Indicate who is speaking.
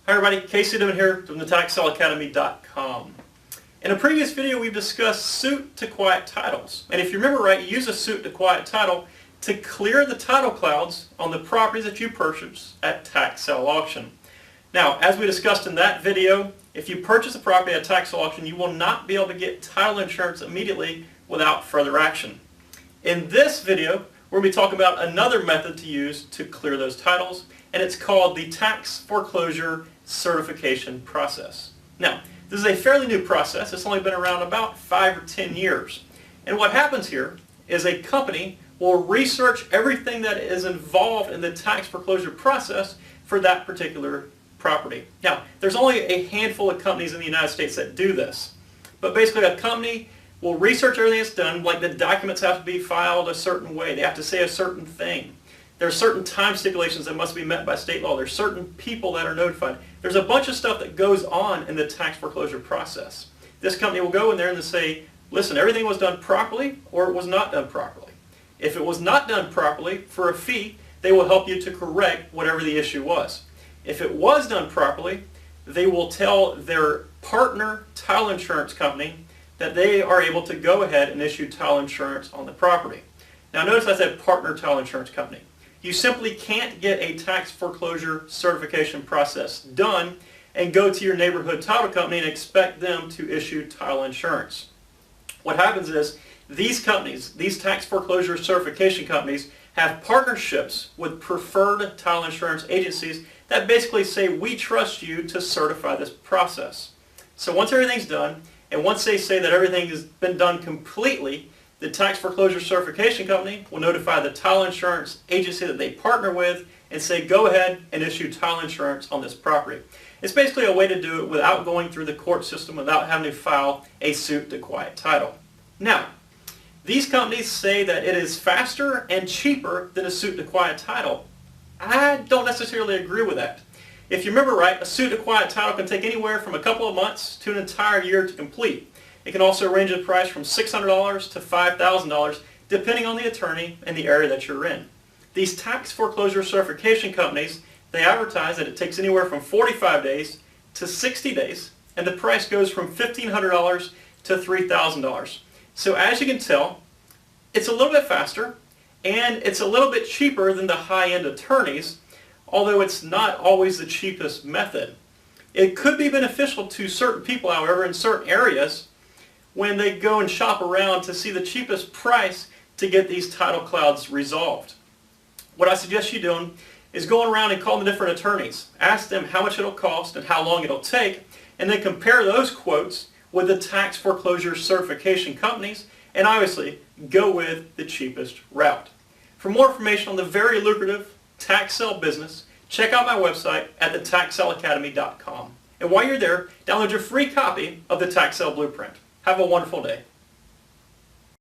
Speaker 1: Hi everybody, Casey Dimon here from the TaxSaleAcademy.com. In a previous video we've discussed suit to quiet titles. And if you remember right, you use a suit to quiet title to clear the title clouds on the properties that you purchase at tax sale auction. Now, as we discussed in that video, if you purchase a property at tax sale auction, you will not be able to get title insurance immediately without further action. In this video, we're going to be talking about another method to use to clear those titles, and it's called the tax foreclosure certification process. Now, this is a fairly new process. It's only been around about 5 or 10 years. And what happens here is a company will research everything that is involved in the tax foreclosure process for that particular property. Now, there's only a handful of companies in the United States that do this. But basically a company will research everything that's done, like the documents have to be filed a certain way. They have to say a certain thing. There are certain time stipulations that must be met by state law. There's certain people that are notified. There's a bunch of stuff that goes on in the tax foreclosure process. This company will go in there and say, listen, everything was done properly or it was not done properly. If it was not done properly, for a fee, they will help you to correct whatever the issue was. If it was done properly, they will tell their partner title insurance company that they are able to go ahead and issue title insurance on the property. Now notice I said partner title insurance company. You simply can't get a tax foreclosure certification process done and go to your neighborhood title company and expect them to issue title insurance. What happens is these companies, these tax foreclosure certification companies, have partnerships with preferred title insurance agencies that basically say, we trust you to certify this process. So once everything's done, and once they say that everything has been done completely, the tax foreclosure certification company will notify the title insurance agency that they partner with and say, go ahead and issue title insurance on this property. It's basically a way to do it without going through the court system, without having to file a suit to quiet title. Now, these companies say that it is faster and cheaper than a suit to quiet title. I don't necessarily agree with that. If you remember right, a suit to quiet title can take anywhere from a couple of months to an entire year to complete. It can also range in price from $600 to $5,000 depending on the attorney and the area that you're in. These tax foreclosure certification companies, they advertise that it takes anywhere from 45 days to 60 days, and the price goes from $1,500 to $3,000. So as you can tell, it's a little bit faster and it's a little bit cheaper than the high-end attorneys, although it's not always the cheapest method. It could be beneficial to certain people, however, in certain areas when they go and shop around to see the cheapest price to get these title clouds resolved. What I suggest you doing is going around and calling the different attorneys. Ask them how much it'll cost and how long it'll take, and then compare those quotes with the tax foreclosure certification companies, and obviously go with the cheapest route. For more information on the very lucrative tax sale business, check out my website at TheTaxSaleAcademy.com. And while you're there, download your free copy of the Tax Sale Blueprint. Have a wonderful day.